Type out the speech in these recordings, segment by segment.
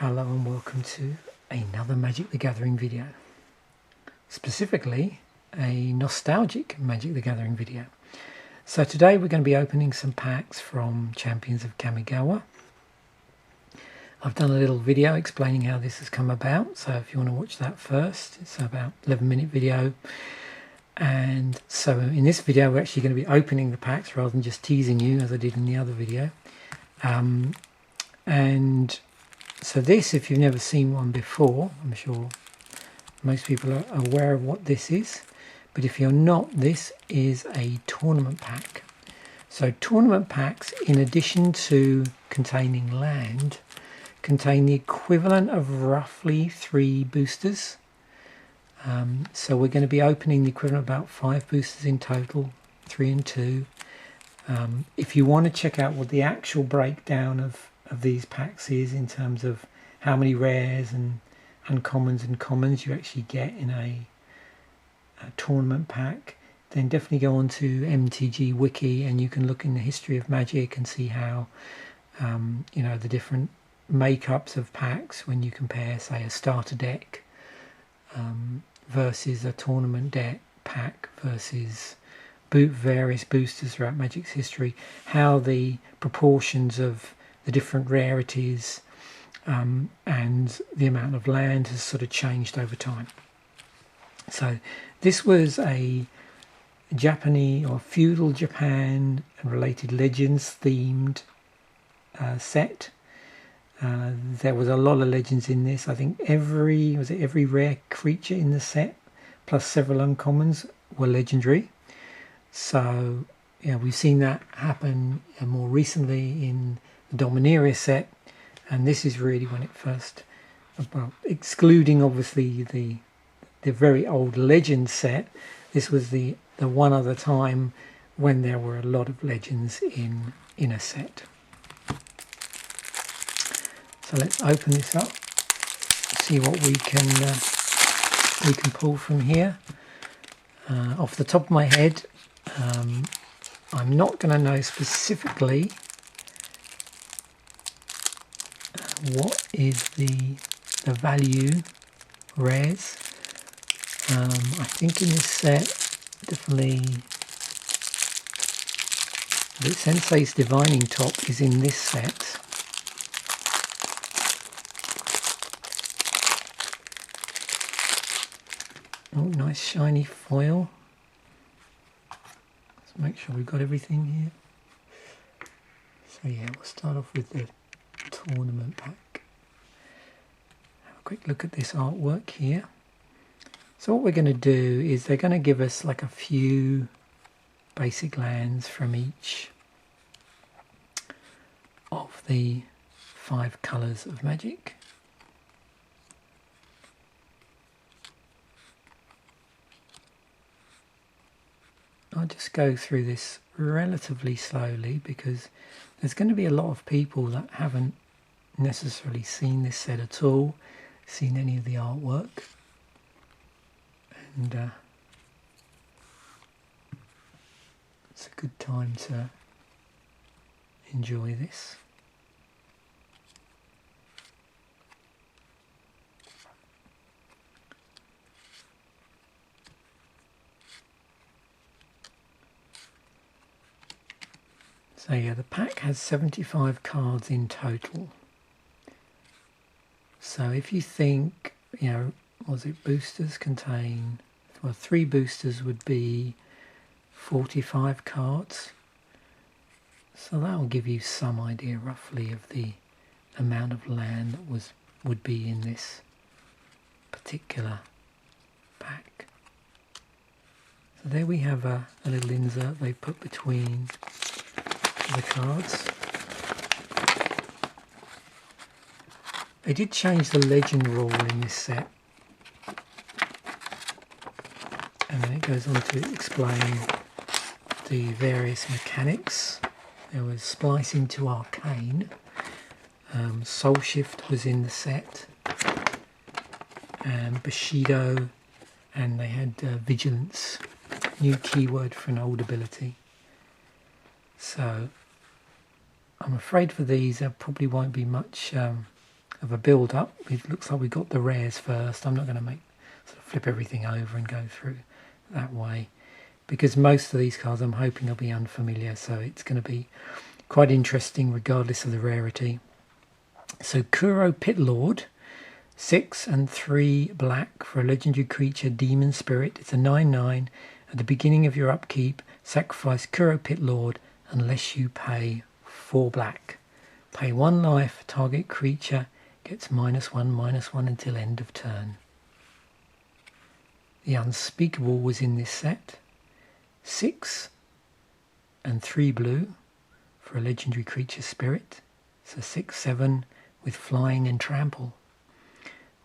Hello and welcome to another Magic the Gathering video. Specifically, a nostalgic Magic the Gathering video. So today we're going to be opening some packs from Champions of Kamigawa. I've done a little video explaining how this has come about, so if you want to watch that first, it's about 11-minute video. And so in this video we're actually going to be opening the packs rather than just teasing you as I did in the other video. And so this, if you've never seen one before, I'm sure most people are aware of what this is, but if you're not, this is a tournament pack. So tournament packs, in addition to containing land, contain the equivalent of roughly 3 boosters. So we're going to be opening the equivalent of about 5 boosters in total, 3 and 2. If you want to check out what the actual breakdown of these packs is in terms of how many rares and uncommons and commons you actually get in a tournament pack, then definitely go on to MTG Wiki and you can look in the history of Magic and see how you know, the different makeups of packs when you compare, say, a starter deck versus a tournament deck pack versus various boosters throughout Magic's history, how the proportions of the different rarities and the amount of land has sort of changed over time. So this was a Japanese or feudal Japan and related legends themed set. There was a lot of legends in this. I think every rare creature in the set plus several uncommons were legendary. So yeah, we've seen that happen more recently in the Dominaria set, and this is really when it first, well, excluding obviously the very old legend set, this was the one other time when there were a lot of legends in a set. So let's open this up, see what we can pull from here. Off the top of my head, I'm not going to know specifically what is the value rares. I think in this set, definitely the Sensei's Divining Top is in this set. Oh, nice shiny foil. Let's make sure we've got everything here. So yeah, we'll start off with the tournament pack. Have a quick look at this artwork here. So what we're going to do is they're going to give us like a few basic lands from each of the 5 colours of Magic. I'll just go through this relatively slowly because there's going to be a lot of people that haven't necessarily seen this set at all, seen any of the artwork, and it's a good time to enjoy this. So yeah, the pack has 75 cards in total. So if you think, you know, was it boosters contain, well, 3 boosters would be 45 cards. So that will give you some idea roughly of the amount of land that would be in this particular pack. So there we have a little insert they put between the cards. They did change the legend rule in this set, and then it goes on to explain the various mechanics. There was splicing to arcane, soul shift was in the set, and Bushido, and they had vigilance, new keyword for an old ability. So I'm afraid for these there probably won't be much of a build-up. It looks like we've got the rares first. I'm not going to flip everything over and go through that way, because most of these cards I'm hoping will be unfamiliar, so it's going to be quite interesting regardless of the rarity. So Kuro Pit Lord, 6 and 3 black for a legendary creature, Demon Spirit. It's a 9/9. At the beginning of your upkeep, sacrifice Kuro Pit Lord unless you pay 4 black. Pay 1 life, target creature gets -1/-1 until end of turn. The Unspeakable was in this set. 6 and 3 blue for a legendary creature spirit. It's a 6/7 with flying and trample.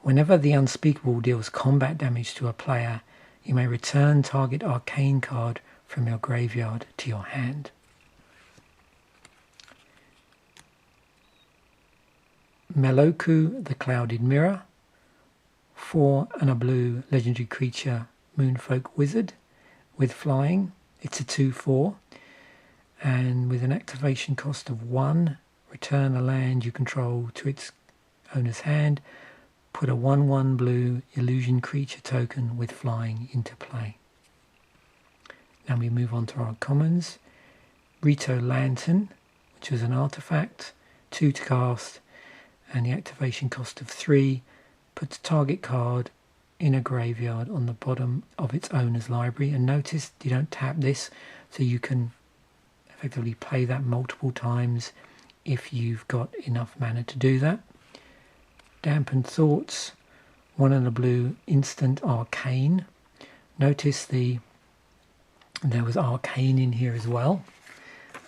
Whenever the Unspeakable deals combat damage to a player, you may return target arcane card from your graveyard to your hand. Meloku, the Clouded Mirror, 4 and a blue legendary creature, Moonfolk Wizard with flying. It's a 2/4, and with an activation cost of 1, return a land you control to its owner's hand. Put a 1/1 blue illusion creature token with flying into play. Now we move on to our commons. Rito Lantern, which was an artifact, 2 to cast, and the activation cost of 3. Puts a target card in a graveyard on the bottom of its owner's library. And notice you don't tap this, so you can effectively play that multiple times if you've got enough mana to do that. Dampened Thoughts, 1 and a blue instant arcane. Notice there was arcane in here as well,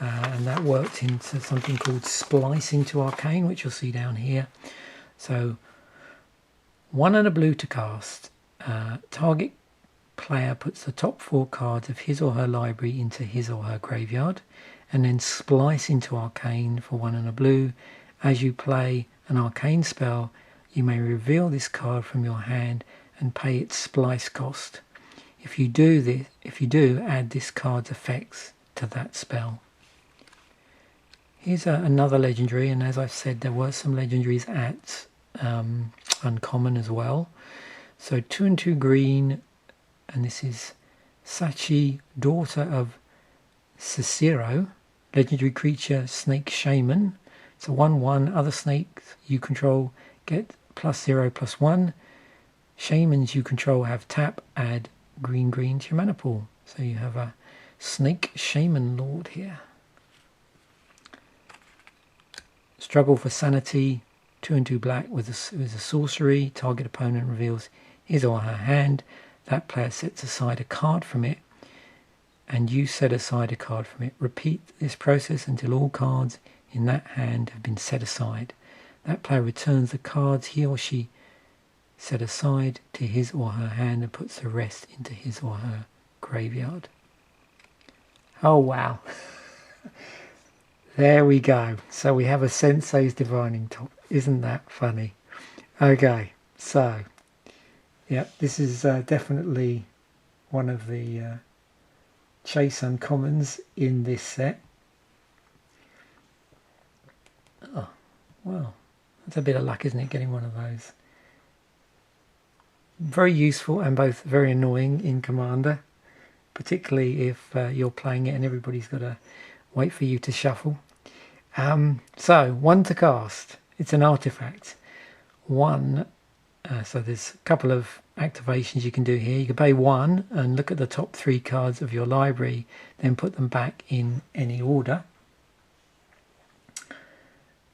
and that worked into something called splicing to arcane, which you'll see down here. So 1 and a blue to cast. Target player puts the top 4 cards of his or her library into his or her graveyard, and then splice into arcane for 1 and a blue. As you play an arcane spell, you may reveal this card from your hand and pay its splice cost. If you do, add this card's effects to that spell. Here's another legendary, and as I've said, there were some legendaries at uncommon as well. So 2 and 2 green, and this is Sachi, daughter of Cicero, legendary creature, Snake Shaman. It's a 1/1. Other snakes you control get +0/+1. Shamans you control have tap, add green to your mana pool. So you have a Snake Shaman Lord here. Struggle for Sanity, 2 and 2 black with a sorcery. Target opponent reveals his or her hand. That player sets aside a card from it, and you set aside a card from it. Repeat this process until all cards in that hand have been set aside. That player returns the cards he or she set aside to his or her hand and puts the rest into his or her graveyard. Oh wow. There we go. So we have a Sensei's Divining Top. Isn't that funny? Okay, so yeah, this is definitely one of the Chase Uncommons in this set. Oh, well, that's a bit of luck, isn't it, getting one of those? Very useful and both very annoying in Commander, particularly if you're playing it and everybody's got to wait for you to shuffle. So 1 to cast. It's an artifact. 1. So there's a couple of activations you can do here. You can pay 1 and look at the top 3 cards of your library, then put them back in any order.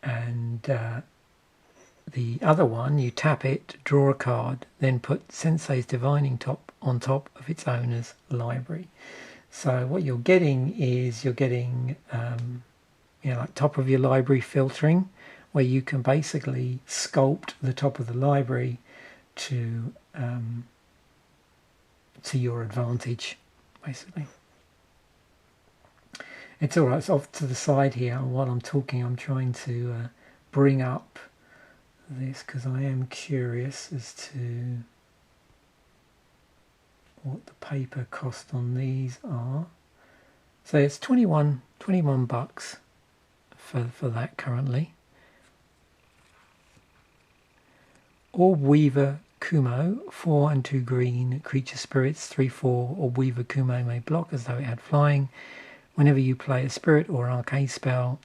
And the other one, you tap it, draw a card, then put Sensei's Divining Top on top of its owner's library. So what you're getting is like top of your library filtering, where you can basically sculpt the top of the library to your advantage, basically. It's all right. It's off to the side here. While I'm talking, I'm trying to bring up this because I am curious as to what the paper cost on these are. So it's 21 bucks for that currently. Orb Weaver Kumo, 4 and 2 green creature spirits, 3/4. Orb Weaver Kumo may block as though it had flying. Whenever you play a spirit or an arcade spell,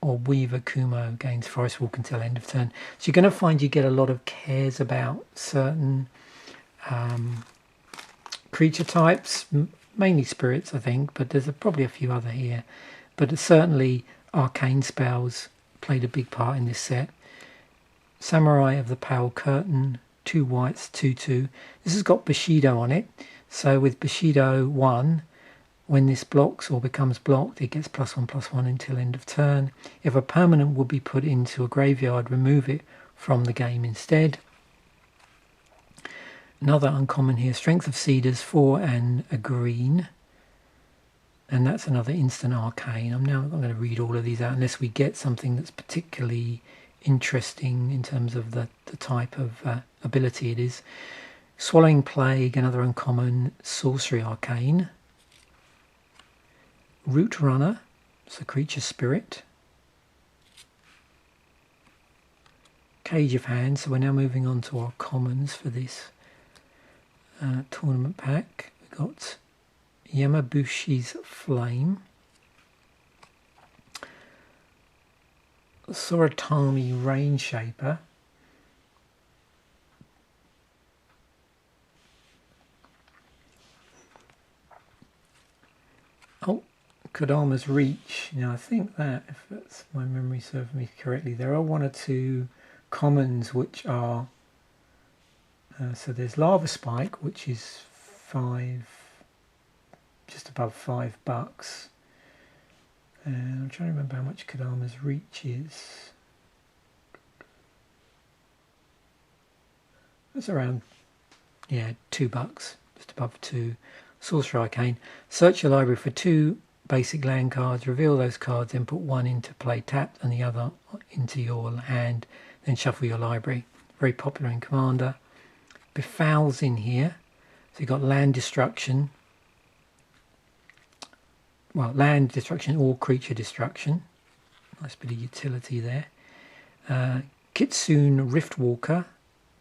Orb Weaver Kumo gains Forest Walk until end of turn. So you're going to find you get a lot of cares about certain creature types, mainly spirits I think, but there's probably a few other here. But certainly arcane spells played a big part in this set. Samurai of the Pale Curtain, 2 whites, 2/2. This has got Bushido on it. So with Bushido 1, when this blocks or becomes blocked, it gets +1/+1 until end of turn. If a permanent would be put into a graveyard, remove it from the game instead. Another uncommon here, Strength of Cedars, 4 and a green. And that's another instant arcane. I'm not going to read all of these out unless we get something that's particularly interesting in terms of the type of ability it is. Swallowing Plague, another uncommon sorcery arcane. Root Runner, it's a creature spirit. Cage of Hands, so we're now moving on to our commons for this tournament pack. We've got Yamabushi's Flame, Soratami Rain Shaper, Kodama's Reach. Now I think that, if that's my memory serves me correctly, there are 1 or 2 commons which are so there's Lava Spike, which is 5, just above $5, and I'm trying to remember how much Kodama's Reach is. It's around, yeah, $2, just above 2. Sorcerer Arcane. Search your library for 2 basic land cards, reveal those cards, then put 1 into play tapped and the other into your hand, then shuffle your library. Very popular in Commander. Befoul's in here. So you've got land destruction. Well, land destruction or creature destruction. Nice bit of utility there. Kitsune Riftwalker,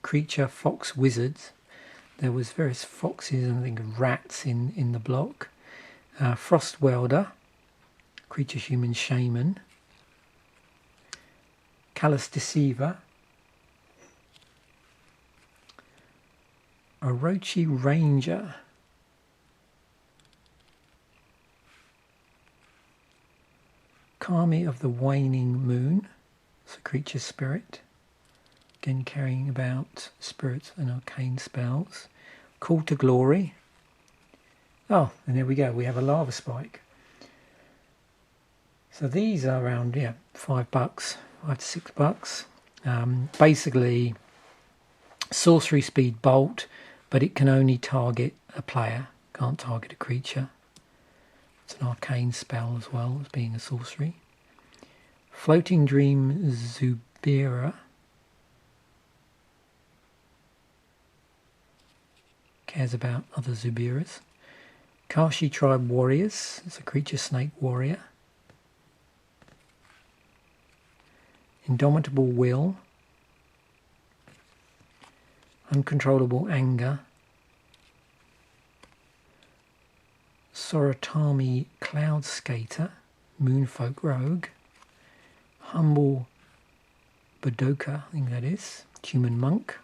creature fox wizards. There was various foxes and I think rats in the block. Frost Welder, creature human shaman. Callous Deceiver. Orochi Ranger. Kami of the Waning Moon. It's a creature spirit. Again carrying about spirits and arcane spells. Call to Glory. Oh, and there we go. We have a Lava Spike. So these are around, yeah, $5, $5 to $6. Basically, sorcery speed bolt, but it can only target a player, can't target a creature. It's an arcane spell as well as being a sorcery. Floating Dream Zubira. Cares about other Zubiras. Kashi Tribe Warriors. It's a creature snake warrior. Indomitable Will. Uncontrollable Anger. Soratami Cloud Skater. Moonfolk Rogue. Humble Badoka, I think that is. Human Monk.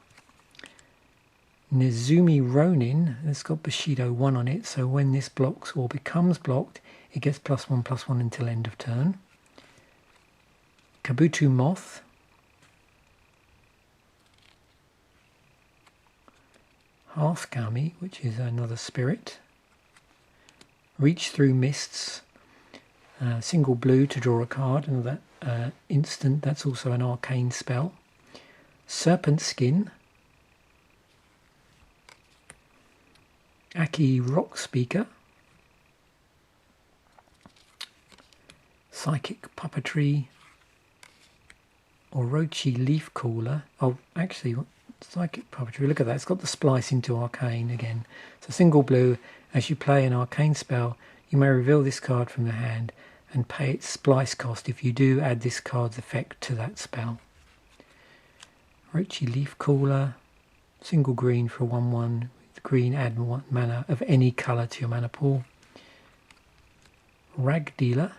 Nezumi Ronin, it's got Bushido 1 on it, so when this blocks or becomes blocked, it gets +1/+1 until end of turn. Kabuto Moth. Hearthkami, which is another spirit. Reach Through Mists. Single blue to draw a card, another instant, that's also an arcane spell. Serpent Skin. Aki Rock Speaker. Psychic Puppetry. Orochi Leaf Cooler. Oh, actually, Psychic Puppetry, look at that, it's got the splice into arcane again. So single blue, as you play an arcane spell, you may reveal this card from the hand and pay its splice cost. If you do, add this card's effect to that spell. Orochi Leaf Cooler, single green for 1/1. With green, add 1 mana of any colour to your mana pool. Rag Dealer.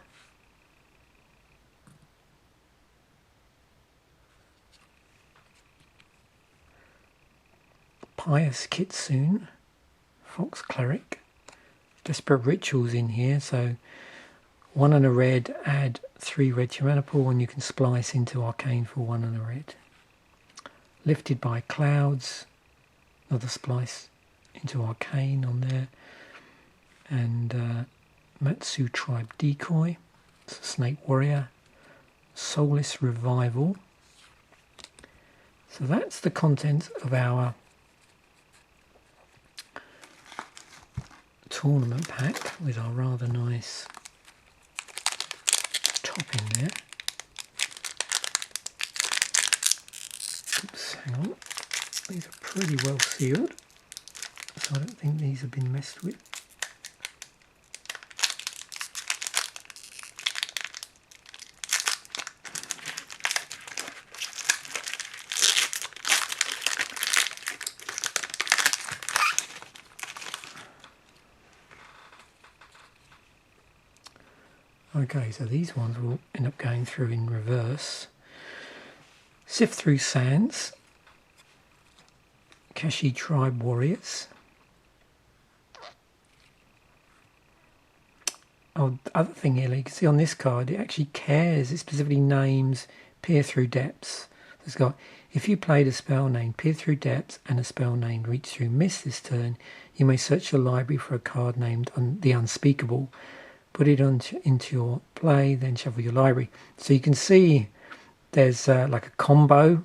Pious Kitsune. Fox Cleric. Desperate Rituals in here, so 1 and a red, add 3 red to your mana pool, and you can splice into Arcane for 1 and a red. Lifted by Clouds, another splice into Arcane on there. And Matsu Tribe Decoy, it's a Snake Warrior. Soulless Revival. So that's the contents of our tournament pack with our rather nice top in there. Oops, hang on. These are pretty well sealed, so I don't think these have been messed with. Okay, so these ones will end up going through in reverse. Sift Through Sands, Kashi Tribe Warriors. Oh, the other thing here, you can see on this card, it actually cares. It specifically names Peer Through Depths. It's got, if you played a spell named Peer Through Depths and a spell named Reach Through Mist this turn, you may search your library for a card named The Unspeakable. Put it into your play, then shuffle your library. So you can see there's like a combo,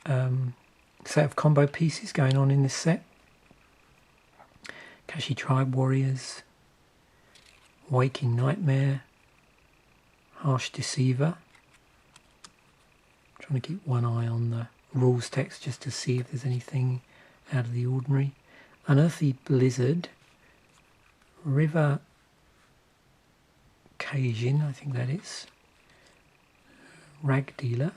set of combo pieces going on in this set. Kashi Tribe Warriors, Waking Nightmare, Harsh Deceiver. I'm trying to keep one eye on the rules text just to see if there's anything out of the ordinary. Unearthly Blizzard, River Kajin, I think that is. Rag Dealer.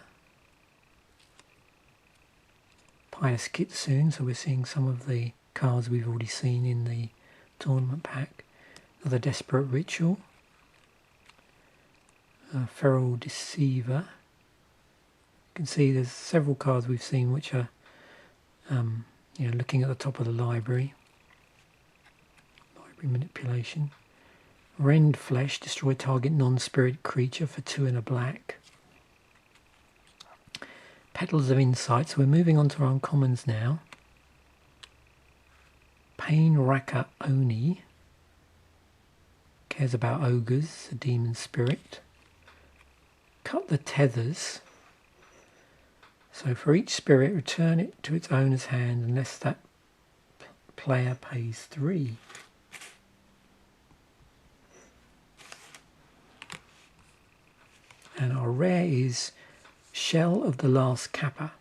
Pious Kitsune, so we're seeing some of the cards we've already seen in the tournament pack. Another Desperate Ritual. Feral Deceiver. You can see there's several cards we've seen which are looking at the top of the library. Library Manipulation. Rend Flesh, destroy target non-spirit creature for 2 and a black. Petals of Insight, so we're moving on to our uncommons now. Pain Racker Oni, cares about ogres, a demon spirit. Cut the Tethers, so for each spirit return it to its owner's hand unless that player pays 3. And our rare is Shell of the Last Kappa.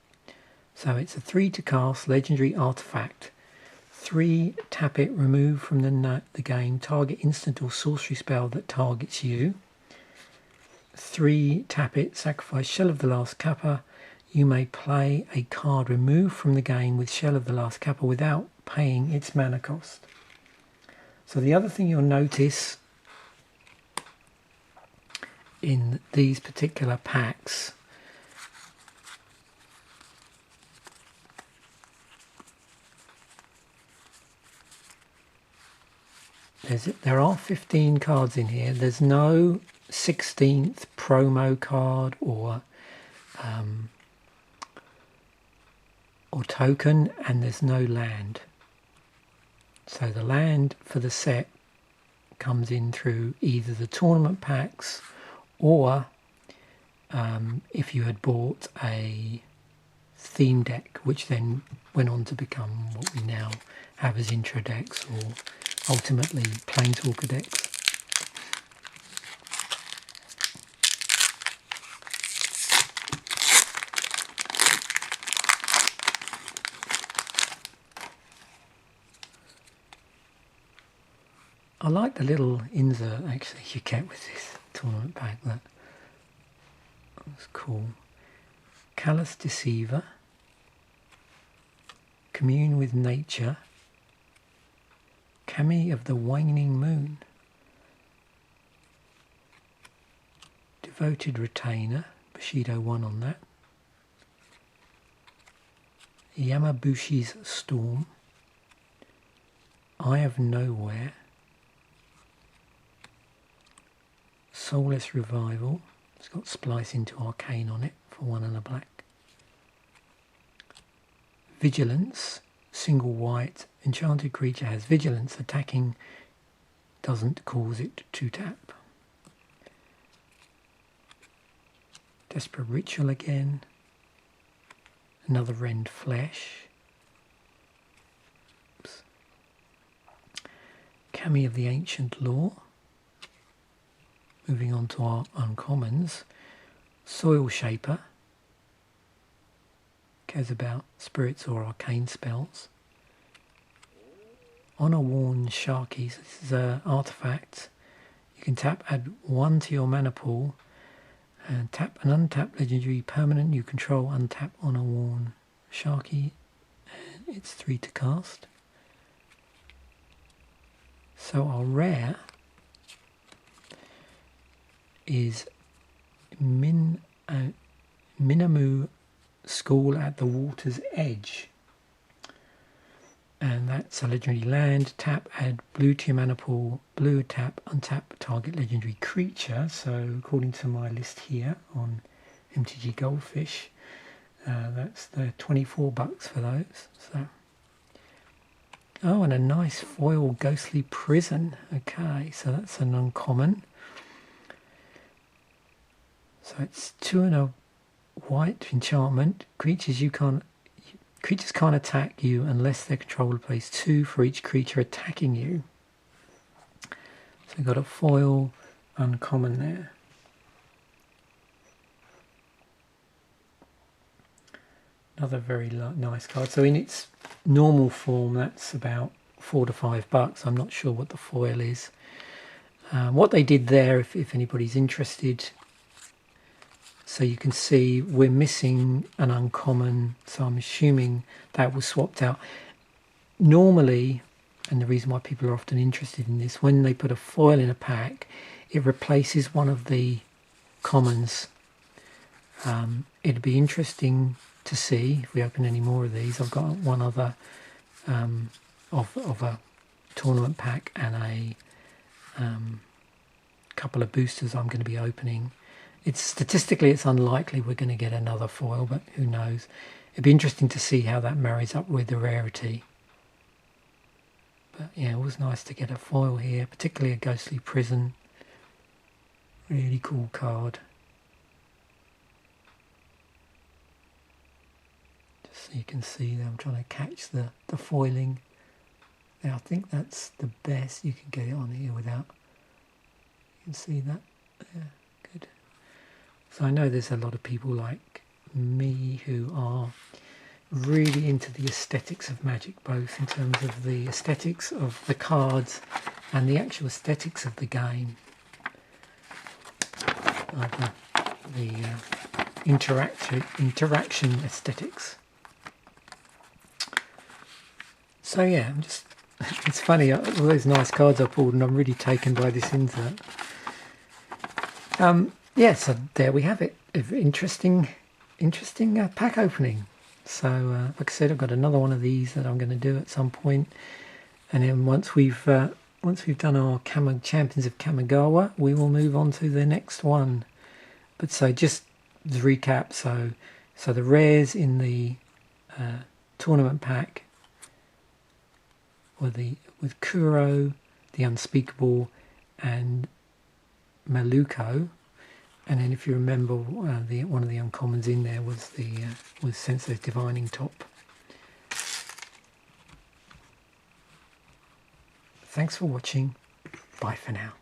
So it's a 3 to cast legendary artifact. 3, tap it, remove from the game target instant or sorcery spell that targets you. 3, tap it, sacrifice Shell of the Last Kappa. You may play a card removed from the game with Shell of the Last Kappa without paying its mana cost. So the other thing you'll notice in these particular packs there are 15 cards in here. There's no 16th promo card or token, and there's no land. So the land for the set comes in through either the tournament packs or if you had bought a theme deck, which then went on to become what we now have as intro decks or ultimately Planeswalker decks. I like the little insert actually you get with this tournament pack. That was cool. Callous Deceiver, Commune with Nature, Kami of the Waning Moon, Devoted Retainer, Bushido 1 on that, Yamabushi's Storm, Eye of Nowhere, Soulless Revival, it's got Splice into Arcane on it for 1 and a black, Vigilance, single white, enchanted creature has vigilance, attacking doesn't cause it to tap. Desperate Ritual again, another Rend Flesh, oops. Kami of the Ancient Law, moving on to our uncommons, Soil Shaper, cares about spirits or arcane spells. Honor Worn Sharkies, this is an artifact. You can tap, add 1 to your mana pool, and tap an untapped legendary permanent you control, untap Honor Worn Sharky, and it's 3 to cast. So our rare is Minamu School at the Water's Edge, and that's a legendary land. Tap, add blue to your mana pool, blue, tap, untap target legendary creature. So according to my list here on MTG Goldfish, that's the $24 for those. So, oh, and a nice foil Ghostly Prison. Okay, so that's an uncommon. So it's 2 and a white enchantment. Creatures can't attack you unless their controller plays 2 for each creature attacking you. So we've got a foil uncommon there. Another very nice card. So in its normal form, that's about $4 to $5. I'm not sure what the foil is. What they did there, if anybody's interested, so you can see we're missing an uncommon, so I'm assuming that was swapped out. Normally, and the reason why people are often interested in this, when they put a foil in a pack, it replaces one of the commons. It'd be interesting to see if we open any more of these. I've got one other of a tournament pack and a couple of boosters I'm going to be opening. Statistically it's unlikely we're going to get another foil, but who knows. It'd be interesting to see how that marries up with the rarity. But yeah, it was nice to get a foil here, particularly a Ghostly Prison. Really cool card. Just so you can see that I'm trying to catch the foiling. Now I think that's the best you can get it on here without. You can see that. Yeah, good. So I know there's a lot of people like me who are really into the aesthetics of Magic, both in terms of the aesthetics of the cards and the actual aesthetics of the game. The interaction aesthetics. So yeah, it's funny, all those nice cards I pulled, and I'm really taken by this insert. Yeah, so there we have it. Interesting pack opening. So like I said, I've got another one of these that I'm going to do at some point, and then once we've done our Champions of Kamigawa, we will move on to the next one. But so just to recap, so the rares in the tournament pack were with Kuro, the Unspeakable, and Maluko. And then, if you remember, one of the uncommons in there was Sensei's Divining Top. Thanks for watching. Bye for now.